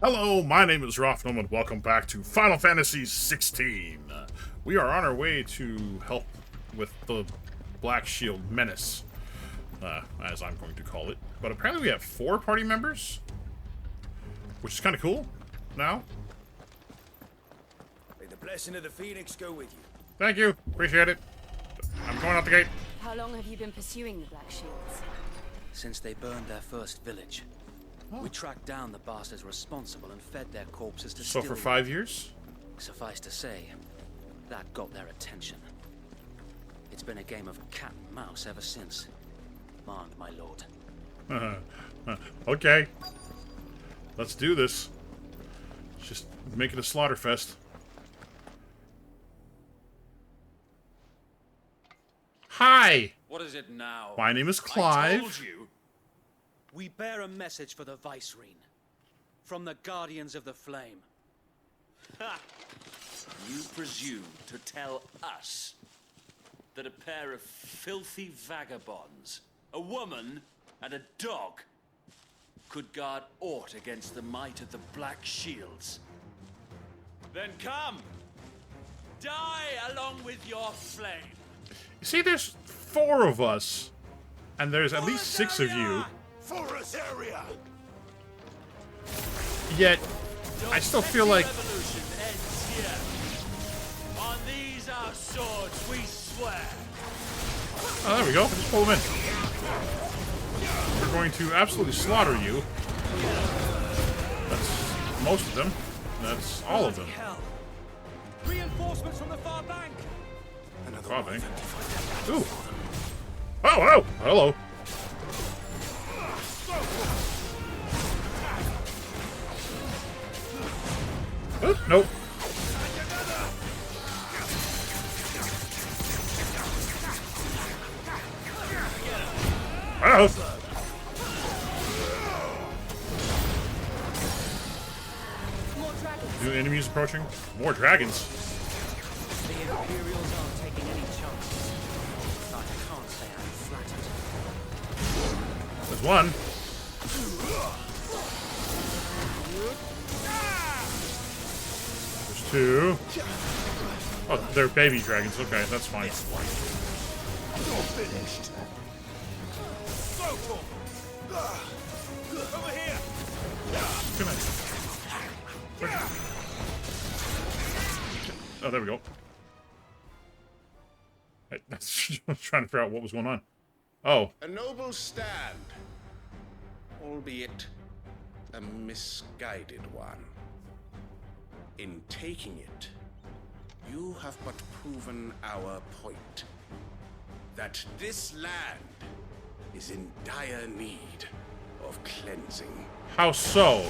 Hello, my name is Rothnum, and welcome back to Final Fantasy XVI. We are on our way to help with the Black Shield Menace, as I'm going to call it. But apparently we have 4 party members, which is kind of cool now. May the blessing of the Phoenix go with you. Thank you, appreciate it. I'm going out the gate. How long have you been pursuing the Black Shields? Since they burned their first village. We tracked down the bastards responsible and fed their corpses to So for 5 years? Suffice to say, that got their attention. It's been a game of cat and mouse ever since. Mind, my lord. Okay. Let's do this. Let's just make it a slaughter fest. Hi! What is it now? My name is Clive. I told you. We bear a message for the Vicereine. From the Guardians of the Flame. Ha! You presume to tell us that a pair of filthy vagabonds, a woman and a dog, could guard aught against the might of the Black Shields? Then come! Die along with your flame! You see, there's 4 of us, and there's at least 6 of you. Forest area! Yet, I still feel like... Revolution ends here. On these our swords we swear. Oh, there we go. Just pull them in. We're going to absolutely slaughter you. That's most of them. That's all of them. Hell. Reinforcements from the far bank. Far bank. Ooh. Oh, oh, hello. Oh, nope. Oh. More dragons. New enemies approaching. More dragons. The Imperials aren't taking any chances. I can't say I'm flattered. There's one. There's 2. Oh, they're baby dragons. Okay, that's fine. You're finished. Over here! Come on. Oh, there we go. I was trying to figure out what was going on. Oh, A noble stand, albeit a misguided one. In taking it, you have but proven our point. That this land is in dire need of cleansing. how so?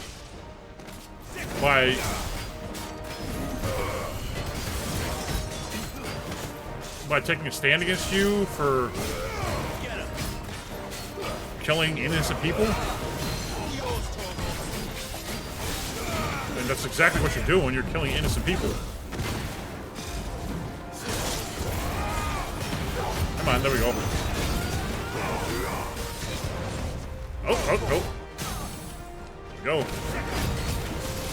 By taking a stand against you for killing innocent people? And that's exactly what you're doing. You're killing innocent people. Come on, there we go. Oh, oh, oh. There we go.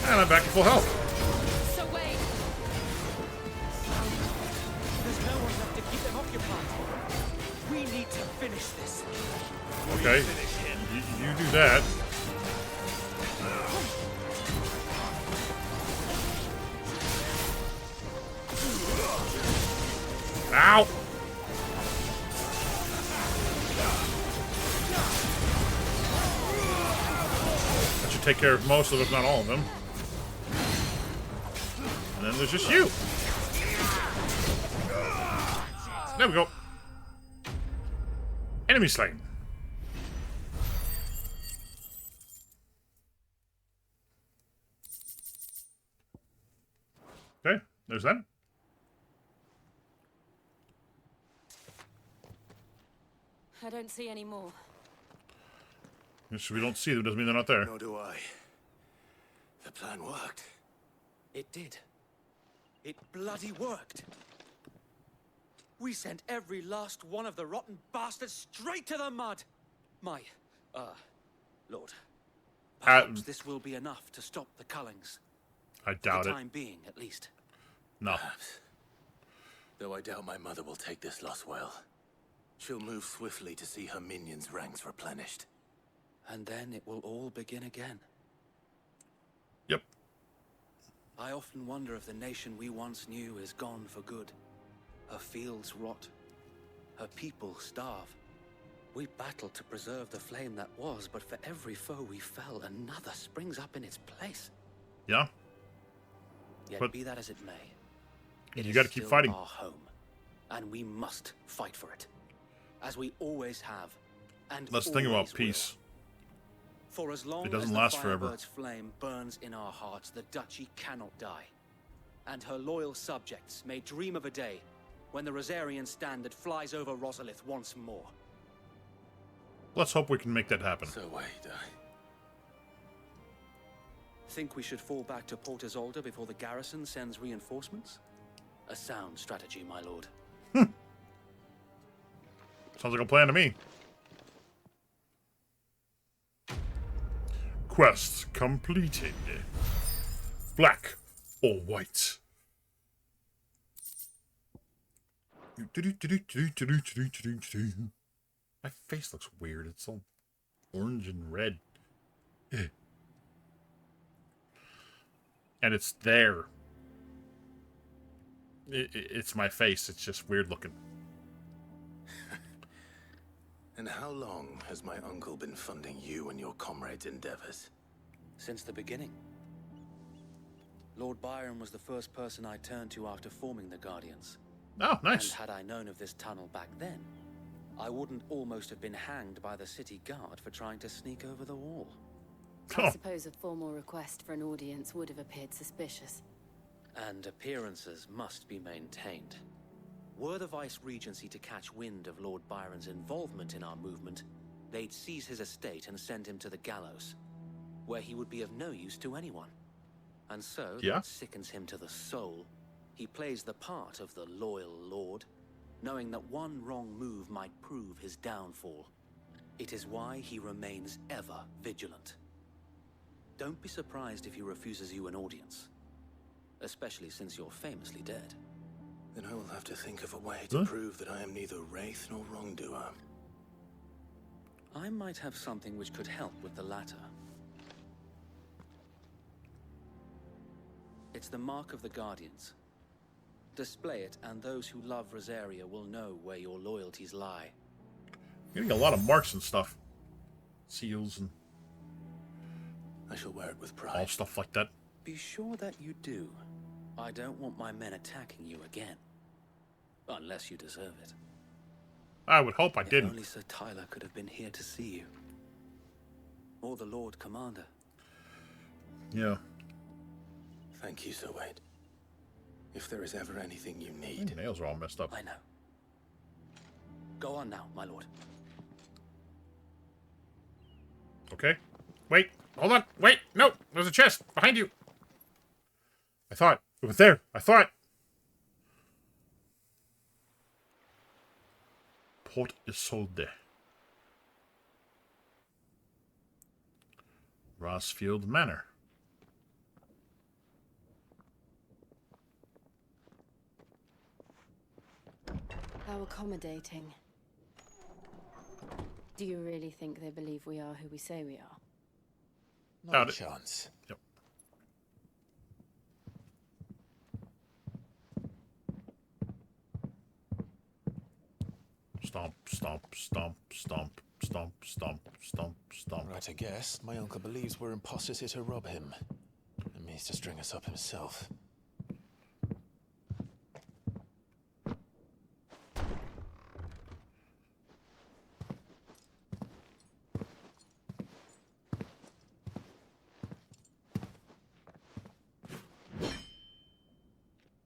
And I'm back to full health. So wait. There's no one left to keep them occupied. We need to finish this. Okay. You do that. Ow! That should take care of most of, if not all of them. And then there's just you. There we go. Enemy slain. Okay, there's that. I don't see any more. If we don't see them, doesn't mean they're not there. Nor do I. The plan worked. It did. It bloody worked. We sent every last one of the rotten bastards straight to the mud. My, lord, Perhaps this will be enough to stop the Cullings. I For doubt the it. time being, at least. No. Perhaps. Though I doubt my mother will take this loss well. She'll move swiftly to see her minions' ranks replenished. And then it will all begin again. Yep. I often wonder if the nation we once knew is gone for good. Her fields rot. Her people starve. We battled to preserve the flame that was, but for every foe we fell, another springs up in its place. Yeah. Yet But be that as it may, it you is got to keep still fighting. our home, and we must fight for it, as we always have, and Let's think about always will. peace. For as long It doesn't as last the forever. Firebird's flame burns in our hearts, the Duchy cannot die. And her loyal subjects may dream of a day when the Rosarian standard flies over Rosalith once more. Let's hope we can make that happen. So wait, Think we should fall back to Port Isolde before the garrison sends reinforcements? A sound strategy, my lord. Sounds like a plan to me. Quest completed. Black or white? My face looks weird. It's all orange and red. And it's there. It's my face. It's just weird looking. And how long has my uncle been funding you and your comrades' endeavors? Since the beginning. Lord Byron was the first person I turned to after forming the Guardians. Oh, nice. And had I known of this tunnel back then, I wouldn't almost have been hanged by the city guard for trying to sneak over the wall. I Oh, suppose a formal request for an audience would have appeared suspicious. And appearances must be maintained. Were the Vice-Regency to catch wind of Lord Byron's involvement in our movement, they'd seize his estate and send him to the gallows, where he would be of no use to anyone. And so, Yeah? that sickens him to the soul. He plays the part of the loyal lord, knowing that one wrong move might prove his downfall. It is why he remains ever vigilant. Don't be surprised if he refuses you an audience, especially since you're famously dead. Then I will have to think of a way to prove that I am neither wraith nor wrongdoer. I might have something which could help with the latter. It's the mark of the Guardians. Display it, and those who love Rosaria will know where your loyalties lie. getting a lot of marks and stuff. Seals and I shall wear it with all pride. stuff like that. Be sure that you do. I don't want my men attacking you again. Unless you deserve it. I would hope I If didn't. only Sir Tyler could have been here to see you. Or the Lord Commander. Yeah. Thank you, Sir Wade. If there is ever anything you My need, nails are all messed up. I know. Go on now, my lord. Okay. Wait. Hold on. Wait. No. There's a chest behind you. I thought it was there. I thought. Port Isolde. Rossfield Manor. How accommodating. Do you really think they believe we are who we say we are? not Doubt a it. chance. Yep. Stomp, stomp, stomp, stomp, stomp, stomp, stomp, stomp. Right, I guess. My uncle believes we're imposters here to rob him. And means to string us up himself.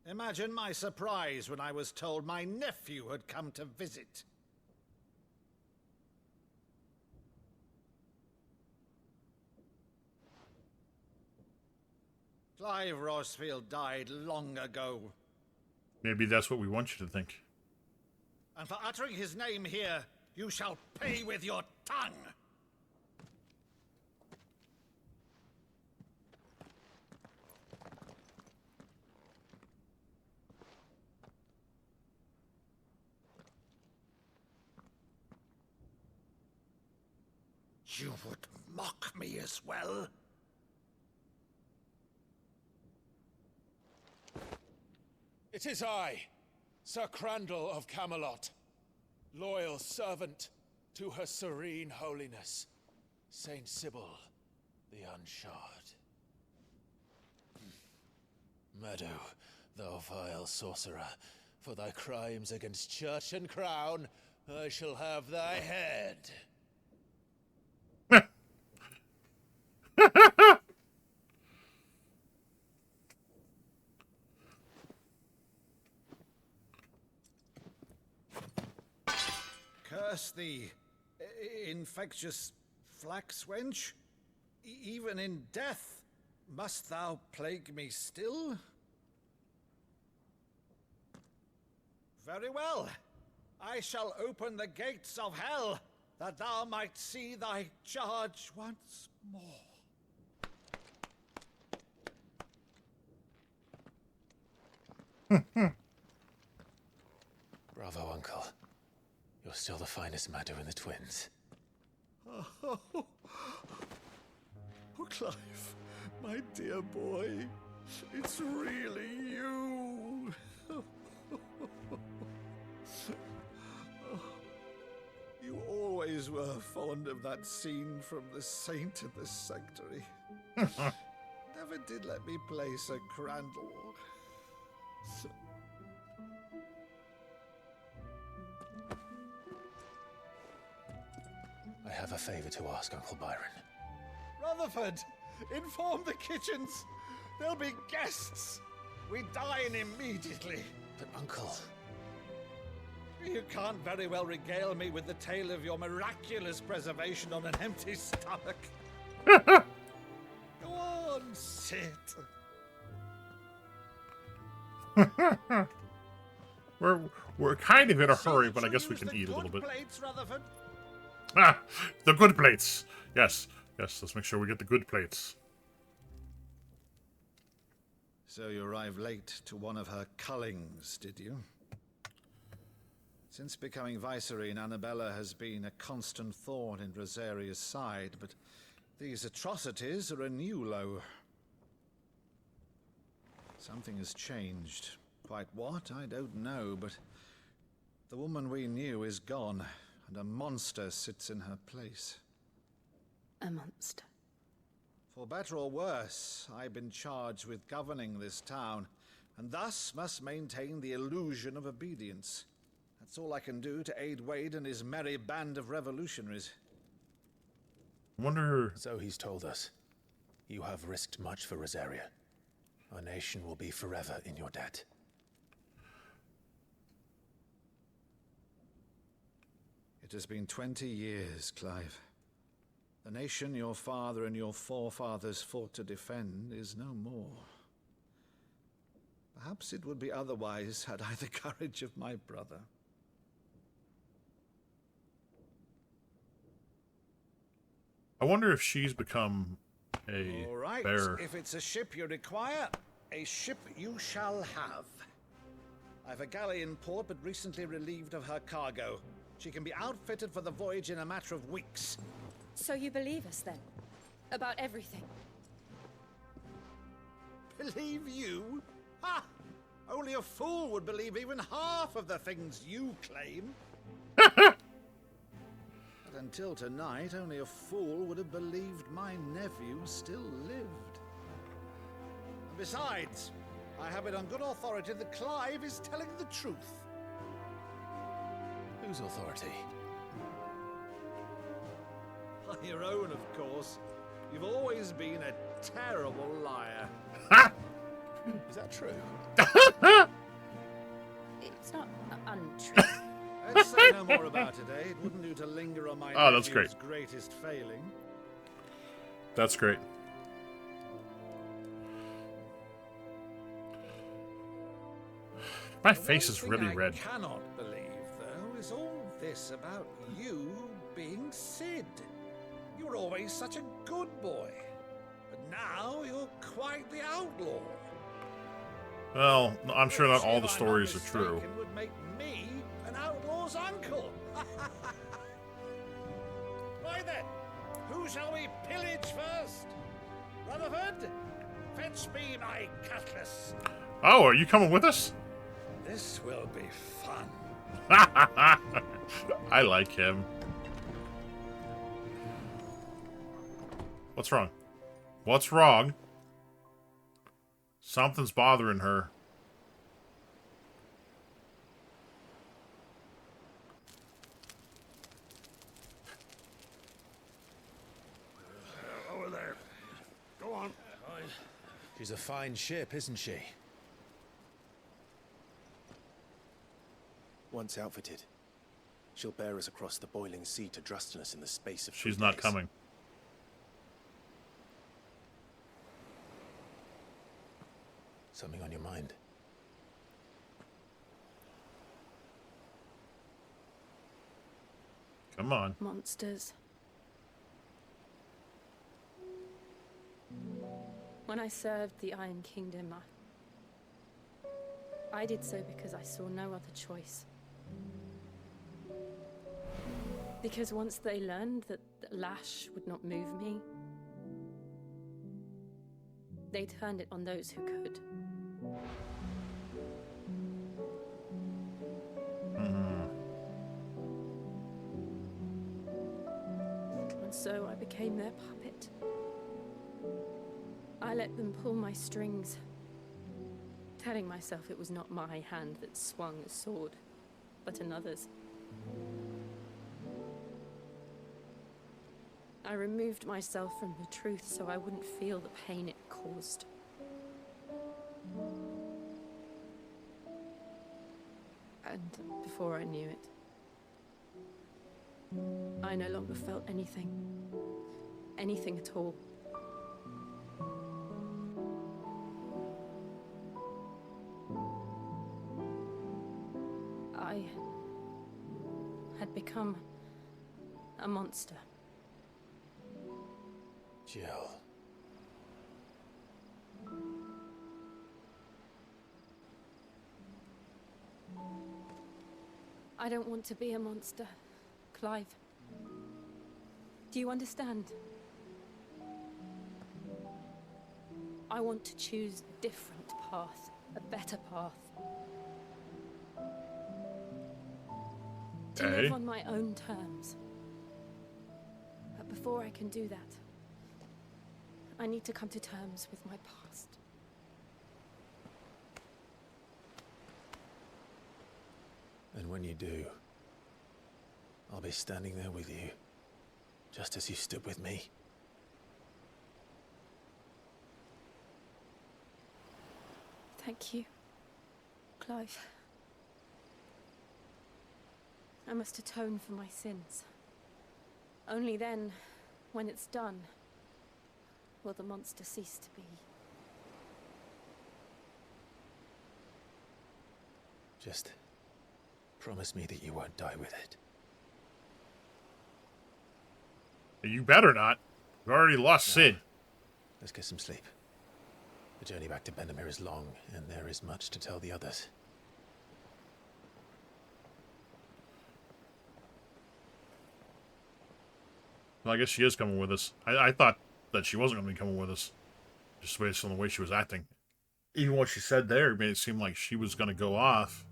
Imagine my surprise when I was told my nephew had come to visit. Clive Rosfield died long ago, Maybe that's what we want you to think. and for uttering his name here, you shall pay with your tongue. You would mock me as well? It is I, Sir Crandall of Camelot, loyal servant to Her Serene Holiness, Saint Sybil the Unshod. Meadow, thou vile sorcerer, for thy crimes against church and crown, I shall have thy head. Curse thee, infectious flax wench. Even in death, must thou plague me still? Very well. I shall open the gates of hell, that thou might see thy charge once more. Bravo, Uncle. You're still the finest Meadow in the twins. Oh, Clive, my dear boy, it's really you. You always were fond of that scene from The Saint in the Sanctuary. Never did let me play Sir Crandall. I have a favor to ask, Uncle Byron. Rutherford, inform the kitchens. There'll be guests. We dine immediately. But, Uncle... You can't very well regale me with the tale of your miraculous preservation on an empty stomach. Go on, sit. We're kind of in a hurry, but I guess we can eat a little bit. Plates, Rutherford. Ah, the good plates. Yes, yes. Let's make sure we get the good plates. So you arrived late to one of her cullings, did you? Since becoming Vicereine, Annabella has been a constant thorn in Rosaria's side, but these atrocities are a new low. Something has changed. Quite what, I don't know, but the woman we knew is gone, and a monster sits in her place. A monster. For better or worse, I've been charged with governing this town, and thus must maintain the illusion of obedience. That's all I can do to aid Wade and his merry band of revolutionaries. Wonder... So he's told us. You have risked much for Rosaria. Our nation will be forever in your debt. It has been 20 years, Clive. The nation your father and your forefathers fought to defend is no more. Perhaps it would be otherwise had I the courage of my brother. I wonder if she's become a All right, bear. if it's a ship you require, a ship you shall have. I've a galley in port, but recently relieved of her cargo. She can be outfitted for the voyage in a matter of weeks. So you believe us, then? About everything? Believe you? Ha! Only a fool would believe even half of the things you claim. But until tonight, only a fool would have believed my nephew still lived. And besides, I have it on good authority that Clive is telling the truth. Whose authority? On your own, of course. You've always been a terrible liar. Is that true? It's not untrue. Let's say no more about it, eh? It wouldn't do to linger on my Oh, that's nephew's great. greatest failing. That's great. My face is really red. I cannot believe, though, is all this about you being Sid. You were always such a good boy, but now you're quite the outlaw. Well, I'm sure not all the If I'm stories not are true. mistaken, would make me an outlaw's uncle. Why then, Who shall we pillage first? Rutherford, fetch me my cutlass. Oh, are you coming with us? This will be fun. I like him. What's wrong? What's wrong? Something's bothering her. Over there. Go on. She's a fine ship, isn't she? Once outfitted, she'll bear us across the boiling sea to Drustinus in the space of 3 She's not days. coming. Something on your mind? Come on. Monsters. When I served the Iron Kingdom, I did so because I saw no other choice. Because once they learned that Lash would not move me, they turned it on those who could. And so I became their puppet. I let them pull my strings, telling myself it was not my hand that swung a sword, but another's. I removed myself from the truth so I wouldn't feel the pain it caused. And before I knew it, I no longer felt anything. Anything at all. I had become a monster. Jill. I don't want to be a monster, Clive. Do you understand? I want to choose a different path, a better path. To live on my own terms. But before I can do that, I need to come to terms with my past. And when you do, I'll be standing there with you, just as you stood with me. Thank you, Clive. I must atone for my sins. Only then, when it's done, will the monster cease to be. Just promise me that you won't die with it. You better not. We've already lost Sid. Let's get some sleep. The journey back to Benamir is long, and there is much to tell the others. Well, I guess she is coming with us. I thought that she wasn't going to be coming with us. Just based on the way she was acting. Even what she said there made it seem like she was going to go off.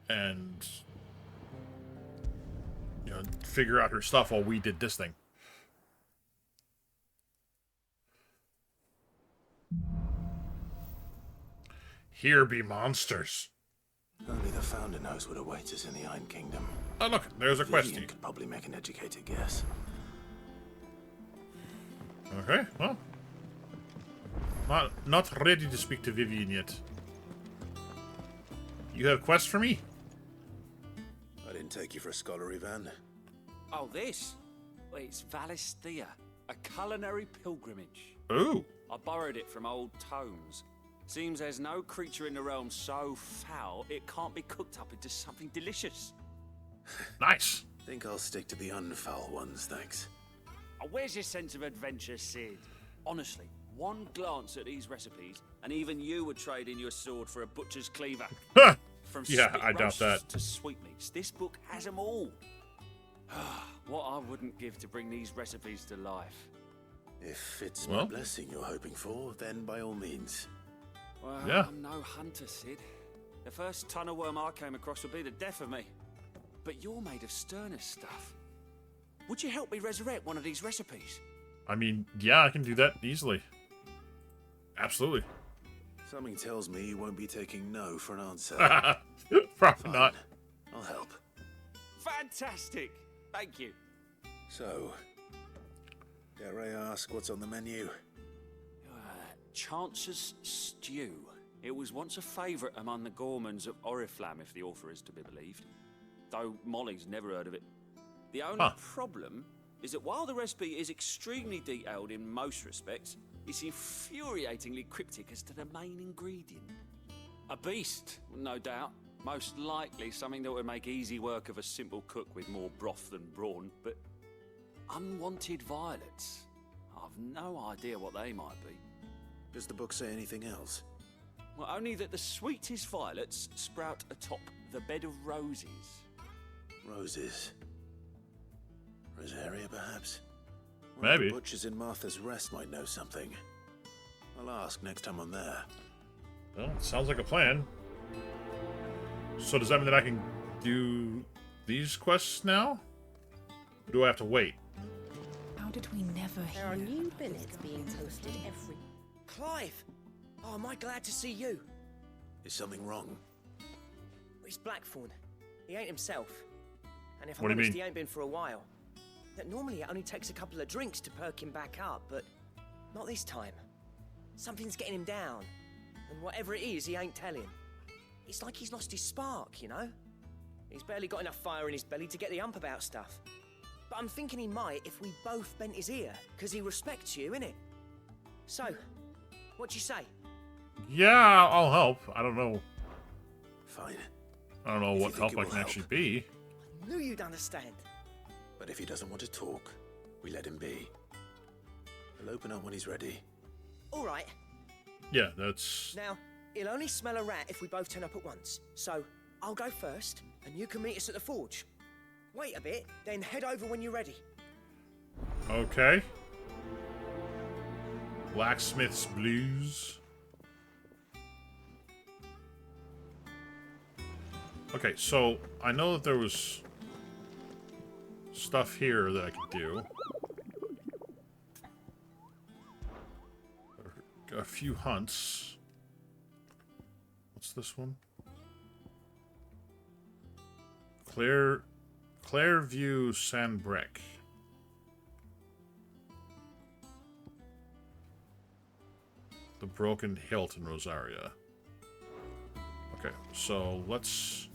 And, you know, figure out her stuff while we did this thing. Here be monsters. Only the Founder knows what awaits us in the Iron Kingdom. Oh, look, there's a quest. Vivian could probably make an educated guess. Okay, well. Not ready to speak to Vivian yet. You have quests for me? I didn't take you for a scholar, Ivan. Oh, this? Well, it's Valisthea, a culinary pilgrimage. Ooh. I borrowed it from old tomes. Seems there's no creature in the realm so foul it can't be cooked up into something delicious. Nice. Think I'll stick to the unfoul ones, thanks. Oh, where's your sense of adventure, Sid? Honestly, one glance at these recipes, and even you would trade in your sword for a butcher's cleaver. From Yeah, spit I doubt roasts that. to sweetmeats, this book has them all. What I wouldn't give to bring these recipes to life. If it's my blessing you're hoping for, then by all means. Well, Yeah. I'm no hunter, Sid. The first ton of worm I came across would be the death of me. But you're made of sterner stuff. Would you help me resurrect one of these recipes? I mean, yeah, I can do that easily. Absolutely. Something tells me you won't be taking no for an answer. Probably not. I'll help. Fantastic! Thank you. So, dare I ask what's on the menu? Chance's Stew. It was once a favourite among the gourmands of Oriflamme, if the author is to be believed. Though Molly's never heard of it. The only problem is that while the recipe is extremely detailed in most respects, it's infuriatingly cryptic as to the main ingredient. A beast, no doubt. Most likely something that would make easy work of a simple cook with more broth than brawn, but unwanted violets. I've no idea what they might be. Does the book say anything else? Well, only that the sweetest violets sprout atop the bed of roses. Roses. Rosaria, perhaps? Maybe. The butchers in Martha's Rest might know something. I'll ask next time I'm there. Well, sounds like a plan. So does that mean that I can do these quests now? Or do I have to wait? How did we never hear? There are new billets being posted every... Clive! Oh, am I glad to see you? Is something wrong? It's Blackthorn. He ain't himself. And if What I'm do you honest, mean? he ain't been for a while. That normally it only takes a couple of drinks to perk him back up, but not this time. Something's getting him down. And whatever it is, he ain't telling. It's like he's lost his spark, you know? He's barely got enough fire in his belly to get the ump about stuff. But I'm thinking he might if we both bent his ear, because he respects you, innit? So, what do you say? Yeah, I'll help. I don't know. Fine. I don't know If you what think help it I will can help. actually be. Knew you'd understand. But if he doesn't want to talk, we let him be. He'll open up when he's ready. All right. Yeah, that's... Now, he'll only smell a rat if we both turn up at once. So, I'll go first, and you can meet us at the forge. Wait a bit, then head over when you're ready. Okay. Blacksmith's Blues. Okay, so I know that there was stuff here that I could do. A few hunts. What's this one? Clairview Sandbreck. The Broken Hilt in Rosaria. Okay, so let's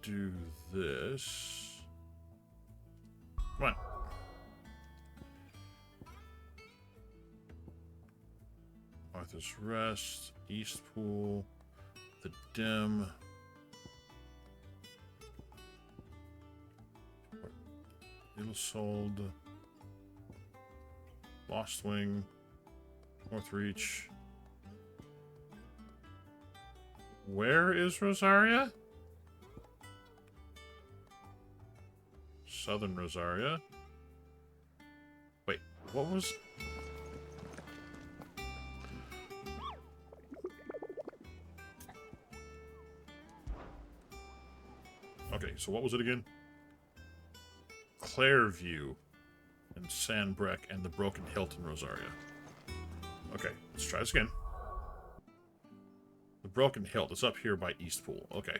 do this. Come on. Martha's Rest, Eastpool, the Dim. Ill-Sold, Lost Wing, Northreach. Where is Rosaria? Southern Rosaria. Wait, what was... Okay, so what was it again? Clairview and Sandbreck and the Broken Hilt in Rosaria. Okay, let's try this again. The Broken Hilt is up here by Eastpool. Okay.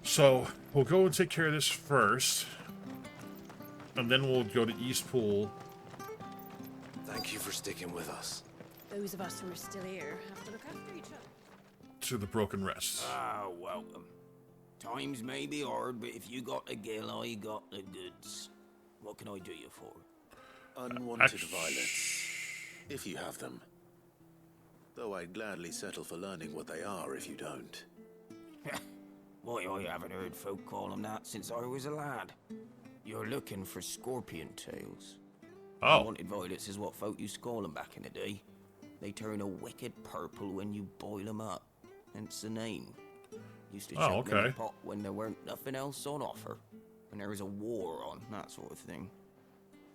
So, we'll go and take care of this first. And then we'll go to Eastpool. Thank you for sticking with us. Those of us who are still here have to look after each other. To the Broken Rest. Ah, welcome. Times may be hard, but if you got the gill, I got the goods. What can I do you for? Unwanted violets. If you have them. Though I'd gladly settle for learning what they are if you don't. Why, I haven't heard folk call them that since I was a lad. You're looking for scorpion tails. Oh. Unwanted violets is what folk used to call them back in the day. They turn a wicked purple when you boil them up. Hence the name. Used to Oh, chuck them in okay. the pot when there weren't nothing else on offer. When there was a war on, that sort of thing.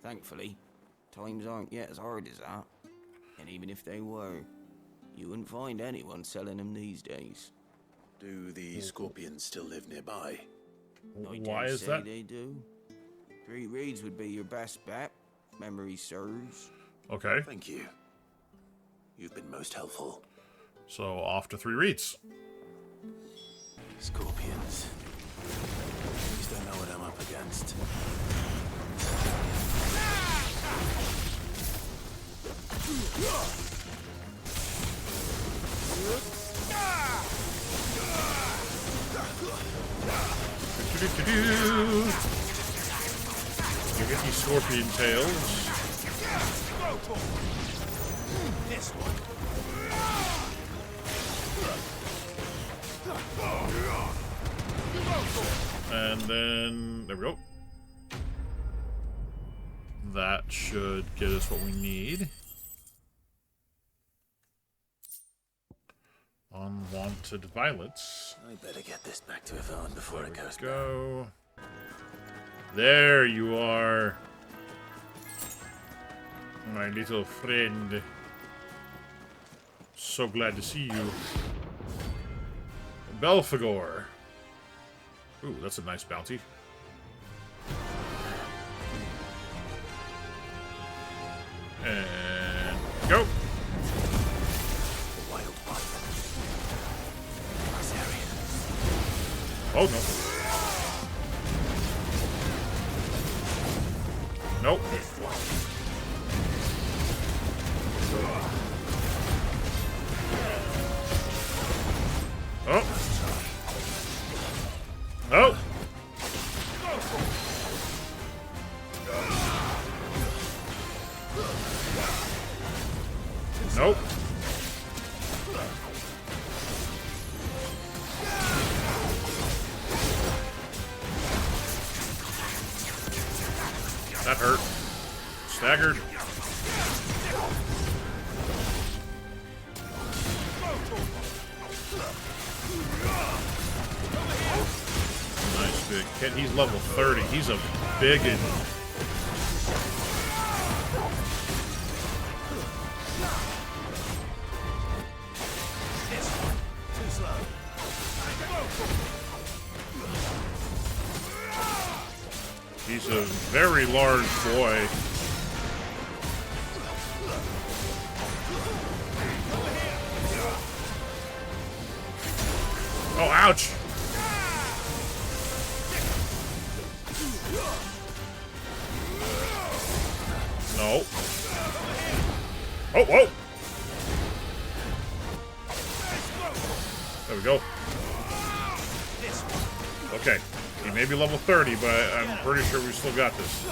Thankfully, times aren't yet as hard as that. And even if they were, you wouldn't find anyone selling them these days. Do the scorpions still live nearby? I Why dare is say that? they do. 3 Reeds would be your best bet, if memory serves. Okay. Thank you. You've been most helpful. So off to 3 Reeds. Scorpions. Please don't know what I'm up against. You get these scorpion tails. This one. And then there we go. That should get us what we need. Unwanted violets. I better get this back to Yvonne before it goes Go. There you are. My little friend. So glad to see you. Belphegor. Ooh, that's a nice bounty. And go. Wild one. Oh no. Nope. Oh. Oh. Nope. That hurt. Staggered. Nice big kid. He's level 30. He's a biggin. He's a very large boy. Oh, ouch! No. Oh, whoa! There we go. Okay. He may be level 30, but I'm pretty sure we still got this.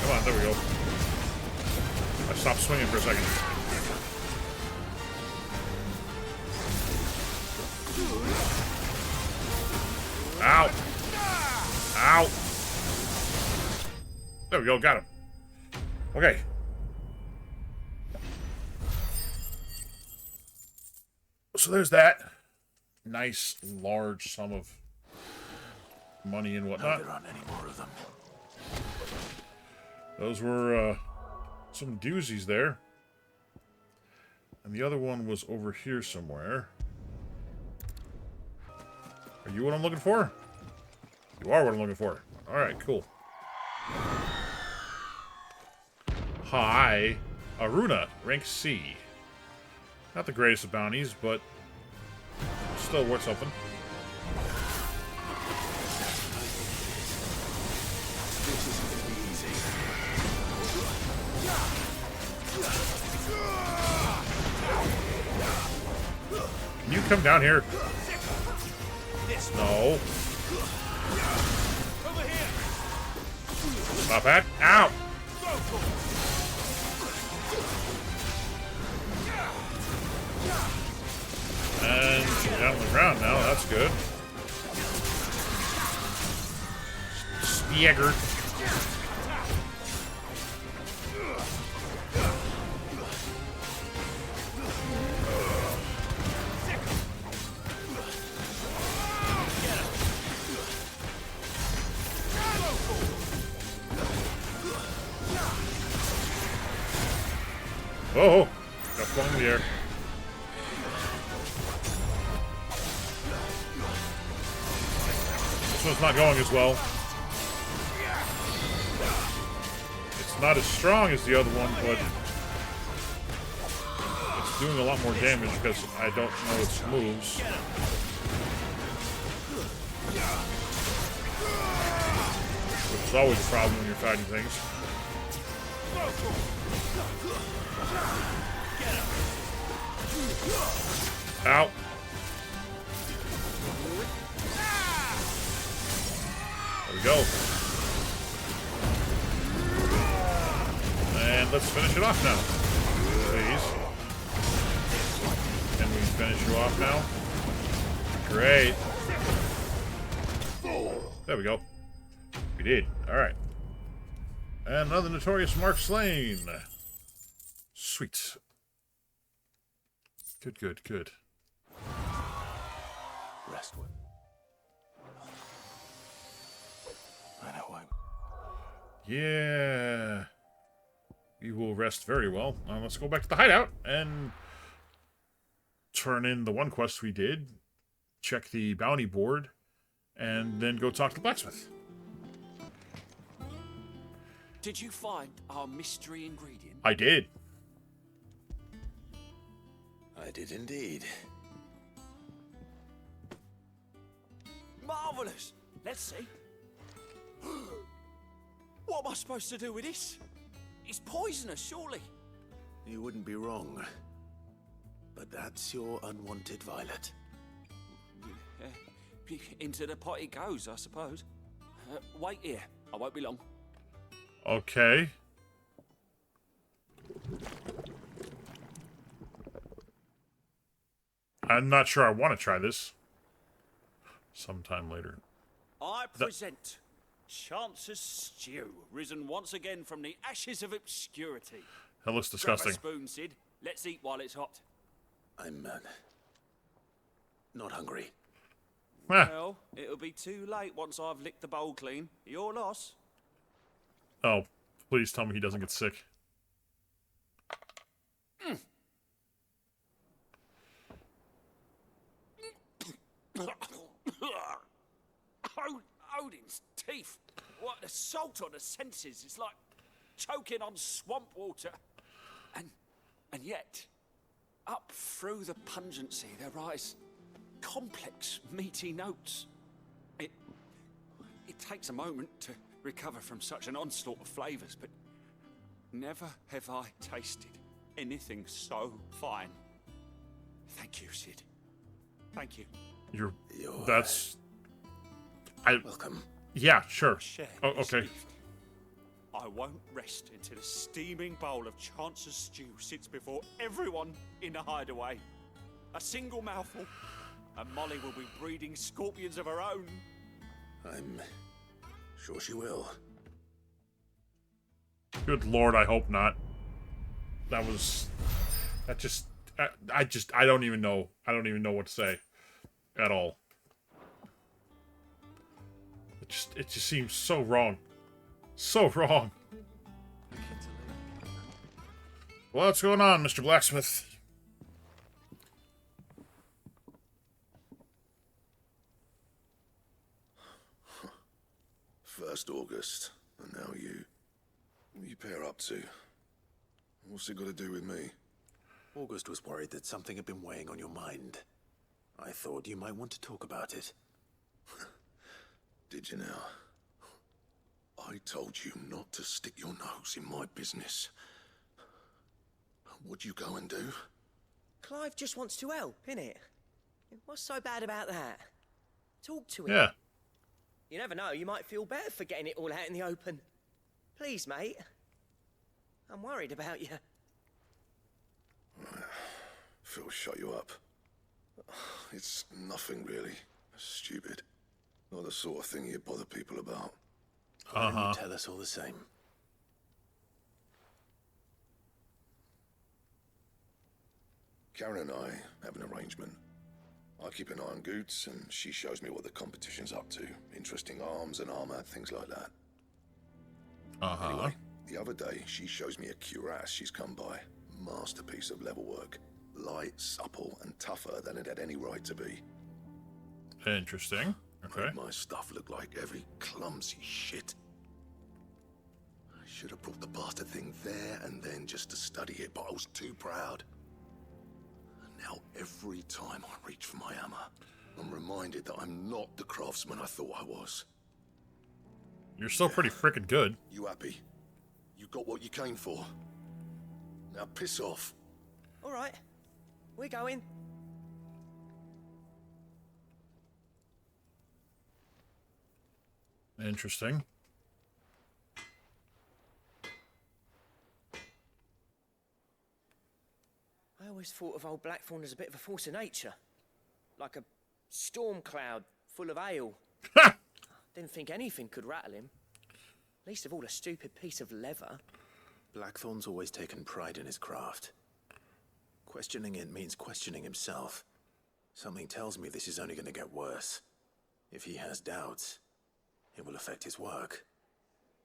Come on, there we go. I stopped swinging for a second. Ow! Ow! There we go, got him. Okay. So there's that. Nice, large sum of money and whatnot. There aren't any more of them. Those were some doozies there. And the other one was over here somewhere. Are you what I'm looking for? You are what I'm looking for. Alright, cool. Hi. Aruna, rank C. Not the greatest of bounties, but still worth something. This isn't gonna be easy. Can you come down here? No. Stop that. Ow! And down on the ground now, that's good. Staggered. Oh, got flung in the air. This one's not going as well. It's not as strong as the other one, but it's doing a lot more damage because I don't know its moves. Which is always a problem when you're fighting things. Ow. There we go. And let's finish it off now. Please. Can we finish you off now? Great. There we go. We did. Alright. And another notorious mark slain. Sweet. Good, good, good. Restwood. I know why. Yeah. We will rest very well. Now let's go back to the hideout and turn in the one quest we did, check the bounty board, and then go talk to the blacksmith. Did you find our mystery ingredient? I did. I did indeed. Marvelous! Let's see. What am I supposed to do with this? It's poisonous, surely. You wouldn't be wrong. But that's your unwanted violet. Into the pot it goes, I suppose. Wait here. I won't be long. Okay. I'm not sure I want to try this. Sometime later. I present Chance's Stew, risen once again from the ashes of obscurity. That looks disgusting. Grab a spoon, Sid. Let's eat while it's hot. I'm not hungry. Well, it'll be too late once I've licked the bowl clean. Your loss. Oh, please tell me he doesn't get sick. Odin's teeth. What assault on the senses. It's like choking on swamp water. And yet, up through the pungency there rise complex, meaty notes. It takes a moment to recover from such an onslaught of flavors, but never have I tasted anything so fine. Thank you, Sid. Thank you. That's... Welcome. Yeah, sure. Oh, okay. I won't rest until a steaming bowl of Chance's Stew sits before everyone in the hideaway. A single mouthful, and Molly will be breeding scorpions of her own. I'm sure she will. Good Lord, I hope not. I don't even know. I don't even know what to say at all. It just seems so wrong. So wrong. What's going on, Mr. Blacksmith? First August, and now you. What are you pair up to? What's it got to do with me? August was worried that something had been weighing on your mind. I thought you might want to talk about it. Did you now? I told you not to stick your nose in my business. What'd you go and do? Clive just wants to help, innit? What's so bad about that? Talk to him. Yeah. You never know, you might feel better for getting it all out in the open. Please, mate. I'm worried about you. Phil shut you up. It's nothing really. Stupid. Not the sort of thing you bother people about. Why don't you tell us all the same? Karen and I have an arrangement. I keep an eye on Goots, and she shows me what the competition's up to. Interesting arms and armor, things like that. Anyway, the other day, she shows me a cuirass she's come by. masterpiece of level work. Light, supple, and tougher than it had any right to be. Interesting. Okay. Made my stuff look like every clumsy shit. I should have brought the bastard thing there and then just to study it, but I was too proud. And now every time I reach for my hammer, I'm reminded that I'm not the craftsman I thought I was. You're still pretty freaking good. You happy? You got what you came for. Now piss off. All right, we're going. Interesting. I always thought of old Blackthorn as a bit of a force of nature. Like a storm cloud full of ale. Didn't think anything could rattle him. Least of all a stupid piece of leather. Blackthorn's always taken pride in his craft. Questioning it means questioning himself. Something tells me this is only going to get worse. If he has doubts, it will affect his work,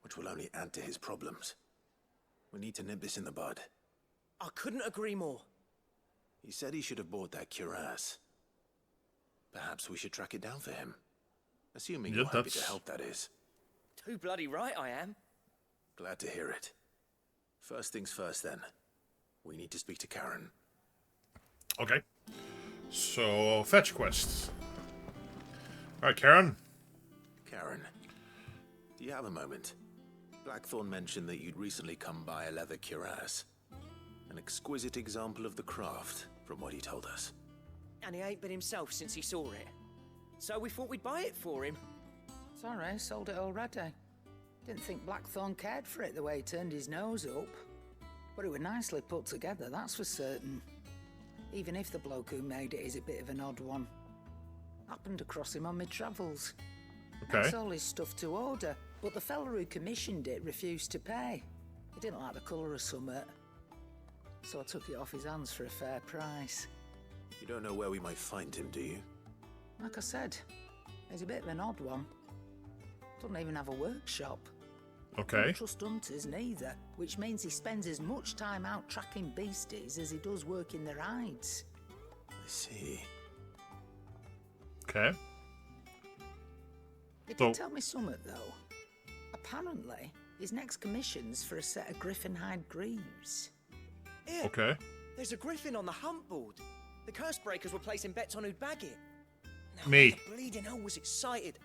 which will only add to his problems. We need to nip this in the bud. I couldn't agree more. He said he should have bought that cuirass. Perhaps we should track it down for him. Assuming you're happy to help, that is. Too bloody right I am. Glad to hear it. First things first, then. We need to speak to Karen. Okay. So, fetch quests. Alright, Karen. Karen, do you have a moment? Blackthorn mentioned that you'd recently come by a leather cuirass. An exquisite example of the craft, from what he told us. And he ain't been himself since he saw it. So we thought we'd buy it for him. Sorry, sold it already. Didn't think Blackthorn cared for it the way he turned his nose up. But it was nicely put together, that's for certain. Even if the bloke who made it is a bit of an odd one. Happened across him on my travels. Okay. That's all his stuff to order, but the fella who commissioned it refused to pay. He didn't like the colour of summit. So I took it off his hands for a fair price. You don't know where we might find him, do you? Like I said, he's a bit of an odd one. Doesn't even have a workshop. Okay. Don't trust hunters neither, which means he spends as much time out tracking beasties as he does working their hides. I see. Okay. He did tell me something, though. Apparently, his next commission's for a set of griffin hide greaves. Here, Okay. there's a griffin on the hunt board. The curse breakers were placing bets on who'd bag it. Now, Me. where the bleeding hell was excited.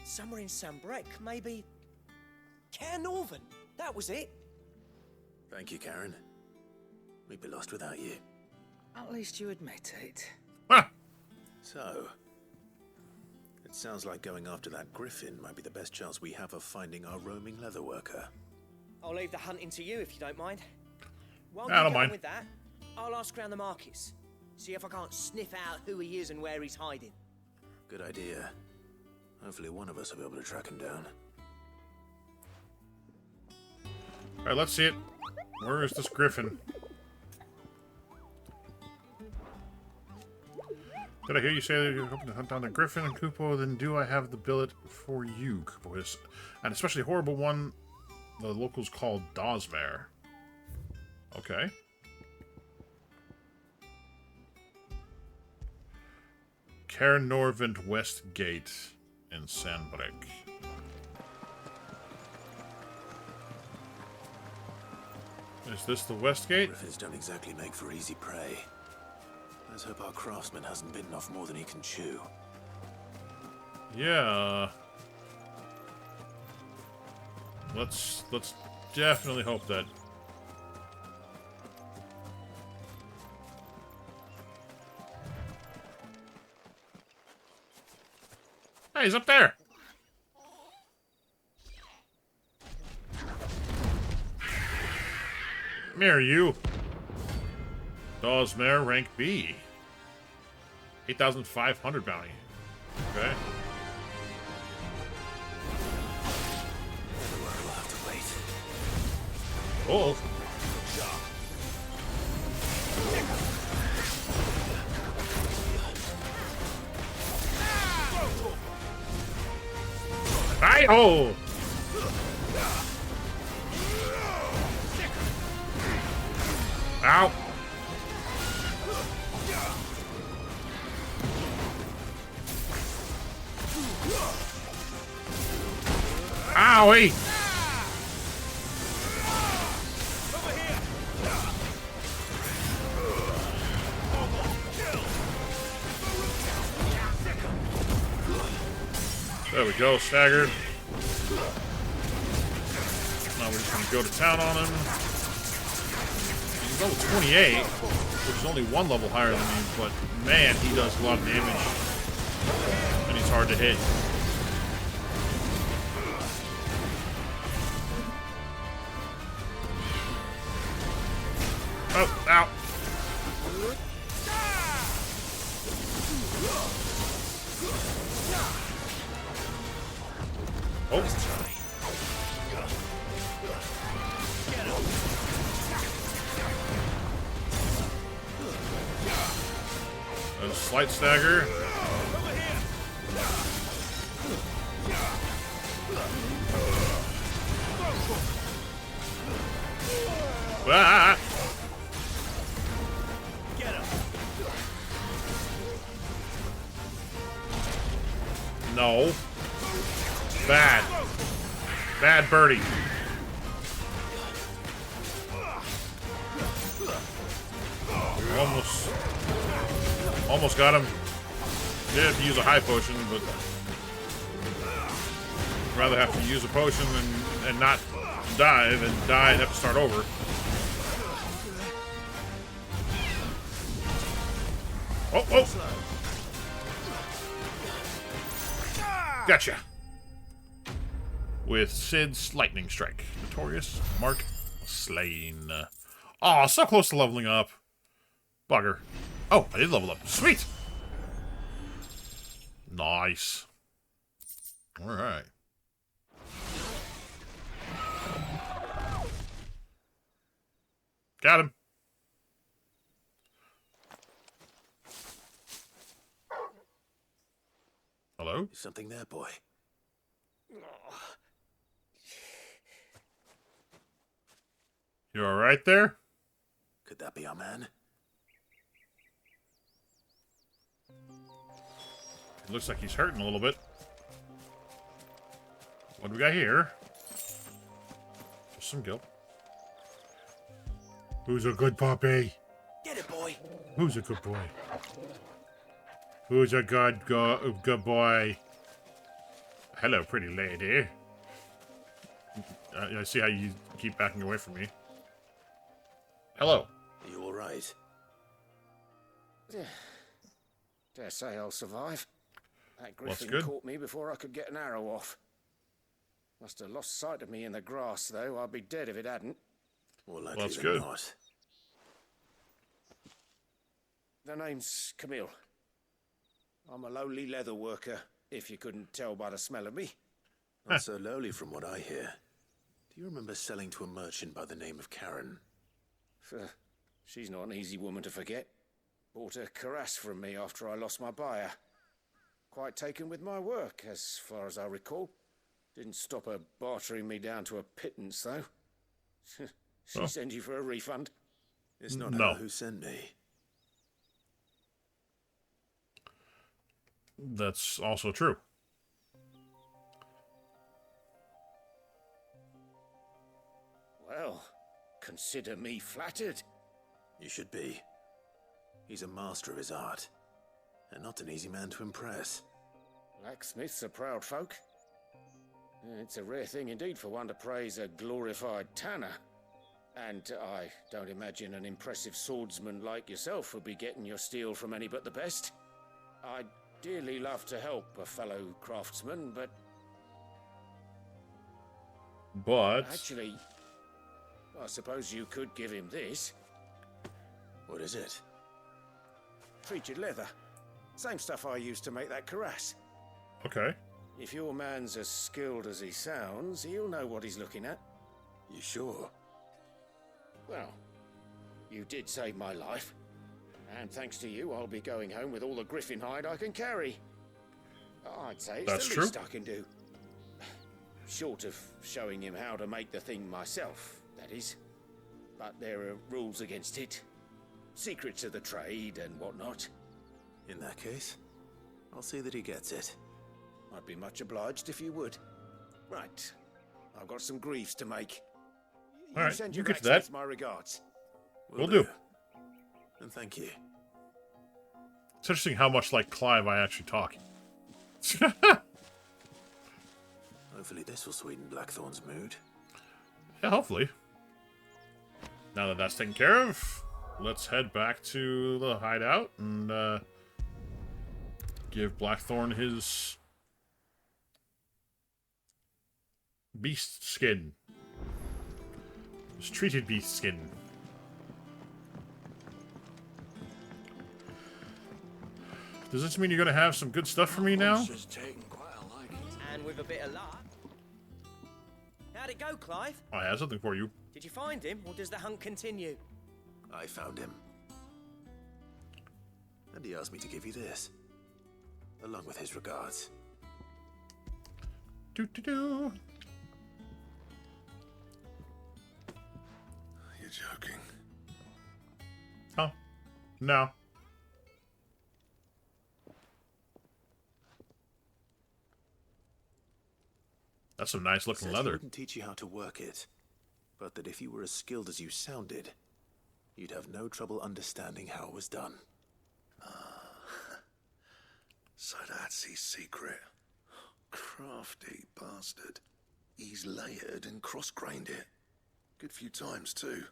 Somewhere in Sambrec, maybe. Care Northern. That was it. Thank you, Karen. We'd be lost without you. At least you admit it. So, it sounds like going after that griffin might be the best chance we have of finding our roaming leatherworker. I'll leave the hunting to you if you don't mind. While I you don't get on mind. with that, I'll ask around the markets. See if I can't sniff out who he is and where he's hiding. Good idea. Hopefully one of us will be able to track him down. Alright, let's see it. Where is this griffin? Did I hear you say that you're hoping to hunt down the griffin and Kupo? Then do I have the billet for you, Kupo? Is an especially horrible one the locals call Dosver. Okay. Cairn Norvent West Gate in Sandbrek. Is this the West Gate? Griffins don't exactly make for easy prey. Let's hope our craftsman hasn't bitten off more than he can chew. Yeah. Let's definitely hope that. Hey, he's up there. Come here, you. Dawsmare, rank B. 8,500 bounty. Okay. We'll have to wait. Oh. Hi-ho! Ow! Owie! There we go, staggered. Now we're just gonna go to town on him. He's level 28, which is only one level higher than me, but man, he does a lot of damage. And he's hard to hit. Oh, ow. Oh. A slight stagger. Ah! No. Bad. Bad birdie. Almost got him. Did have to use a high potion, but I'd rather have to use a potion and not die than die and have to start over. Oh, oh! Gotcha. With Sid's Lightning Strike. Notorious Mark slain. Aw, so close to leveling up. Bugger. Oh, I did level up. Sweet! Nice. Alright. Got him. Hello? Something there, boy. You alright there? Could that be our man? It looks like he's hurting a little bit. What do we got here? Just some guilt. Who's a good puppy? Get it, boy. Who's a good boy? Who's a good boy? Hello, pretty lady. I see how you keep backing away from me. Hello. Are you alright? Dare say I'll survive. That Well, griffin good. caught me before I could get an arrow off. Must have lost sight of me in the grass, though. I'd be dead if it hadn't. More likely Well, that's than good. not. The name's Camille. I'm a lowly leather worker, if you couldn't tell by the smell of me. Not so lowly from what I hear. Do you remember selling to a merchant by the name of Karen? She's not an easy woman to forget. Bought a cuirass from me after I lost my buyer. Quite taken with my work, as far as I recall. Didn't stop her bartering me down to a pittance, though. She Oh. send you for a refund? It's not No. her who sent me. That's also true. Well, consider me flattered. You should be. He's a master of his art, and not an easy man to impress. Blacksmiths are proud folk. It's a rare thing indeed for one to praise a glorified tanner. And I don't imagine an impressive swordsman like yourself would be getting your steel from any but the best. I'd dearly love to help a fellow craftsman, but actually, I suppose you could give him this. What is it? Treated leather. Same stuff I used to make that cuirass. Okay. If your man's as skilled as he sounds, he'll know what he's looking at. You sure? Well, you did save my life. And thanks to you, I'll be going home with all the griffin hide I can carry. I'd say it's That's the true. least I can do. Short of showing him how to make the thing myself, that is. But there are rules against it. Secrets of the trade and whatnot. In that case, I'll see that he gets it. I'd be much obliged if you would. Right. I've got some griefs to make. All right, send you your get to that. blacksmith my regards. Will do. And thank you. It's interesting how much like Clive I actually talk. Hopefully this will sweeten Blackthorn's mood. Yeah, hopefully. Now that that's taken care of, let's head back to the hideout and give Blackthorn his beast skin. His treated beast skin. Does this mean you're gonna have some good stuff for me now? And with a bit of luck. How'd it go, Clive? I have something for you. Did you find him, or does the hunt continue? I found him. And he asked me to give you this. Along with his regards. Do-do-do. You're joking. Oh. No. That's some nice looking Said leather. He wouldn't teach you how to work it, but that if you were as skilled as you sounded, you'd have no trouble understanding how it was done. So that's his secret. Crafty bastard. He's layered and cross-grained it. Good few times, too.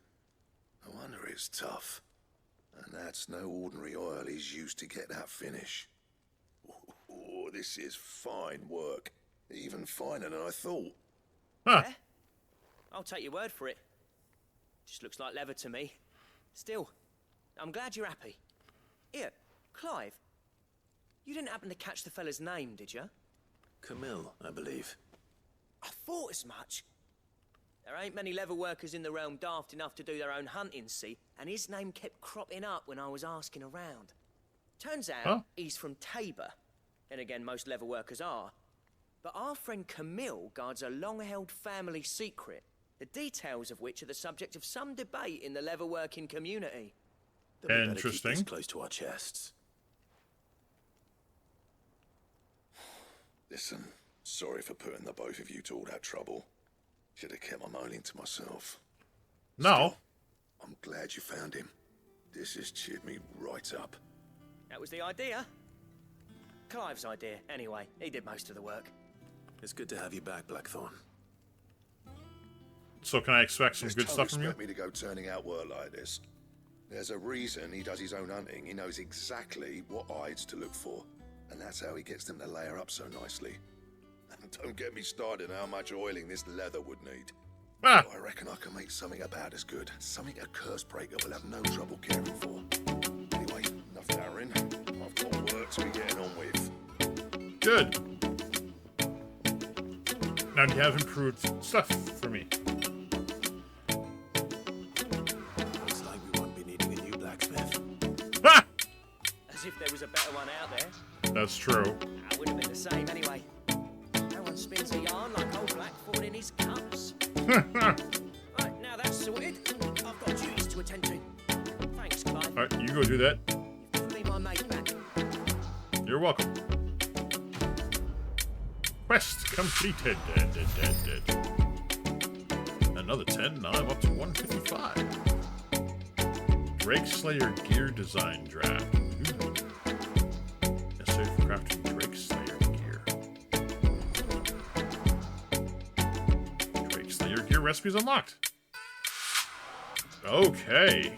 No wonder it's tough. And that's no ordinary oil he's used to get that finish. Oh, this is fine work. Even finer than I thought. Huh. Yeah? I'll take your word for it. Just looks like leather to me. Still, I'm glad you're happy. Here, Clive. You didn't happen to catch the fella's name, did you? Camille, I believe. I thought as much. There ain't many leather workers in the realm daft enough to do their own hunting, see? And his name kept cropping up when I was asking around. Turns out he's from Tabor. And again, most leather workers are. But our friend Camille guards a long-held family secret, the details of which are the subject of some debate in the leather-working community. Then we better keep Interesting. this close to our chests. Listen, sorry for putting the both of you to all that trouble. Should have kept my moaning to myself. No. I'm glad you found him. This has cheered me right up. That was the idea. Clive's idea, anyway. He did most of the work. It's good to have you back, Blackthorn. So can I expect some Just good don't stuff from you? expect me to go turning out work like this. There's a reason he does his own hunting. He knows exactly what hides to look for. And that's how he gets them to layer up so nicely. And don't get me started on how much oiling this leather would need. Ah. I reckon I can make something about as good. Something a Cursebreaker will have no trouble caring for. Anyway, enough narrowing. I've got work to be getting on with. Good. Now do you have improved stuff for me? Looks like we won't be needing a new blacksmith. Ha! As if there was a better one out there. That's true. I would have been the same anyway. No one spins a yarn like old Blackthorn in his cups. Right, now that's sorted. I've got duties to attend to. Thanks, Clive. Alright, you go do that. Give me my mate back. You're welcome. Quest completed. Another 10, now I'm up to 155. Drake Slayer gear design draft. Ooh. Necessary for crafting Drake Slayer gear. Drake Slayer gear recipes unlocked. Okay.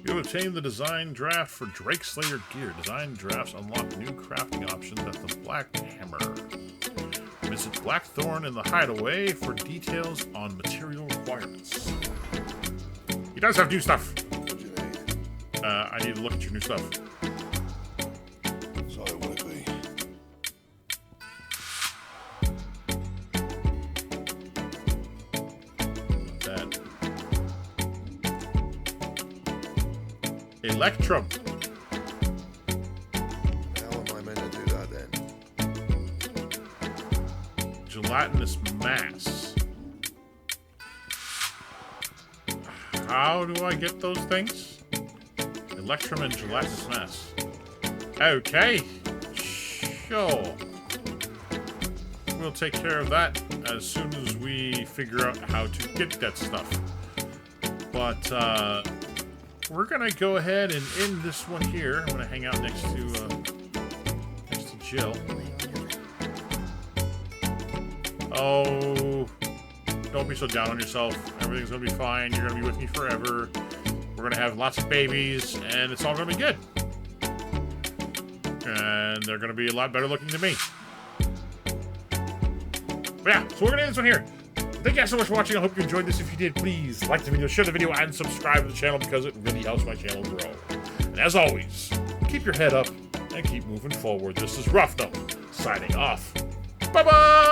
You have obtained the design draft for Drake Slayer gear. Design drafts unlock new crafting options at the Black Hammer. Visit Blackthorn in the Hideaway for details on material requirements. He does have new stuff. What do you need? I need to look at your new stuff. So will it be? That. Electrum. How am I meant to do that then? gelatinous mass. How do I get those things? Electrum and gelatinous mass. Okay. Sure. We'll take care of that as soon as we figure out how to get that stuff. But, we're gonna go ahead and end this one here. I'm gonna hang out next to Jill. Oh, don't be so down on yourself. Everything's gonna be fine. You're gonna be with me forever. We're gonna have lots of babies, and it's all gonna be good. And they're gonna be a lot better looking than me. But yeah, so we're gonna end this one here. Thank you guys so much for watching. I hope you enjoyed this. If you did, please like the video, share the video, and subscribe to the channel because it really helps my channel grow. And as always, keep your head up and keep moving forward. This is Rough Gnome, signing off. Bye-bye!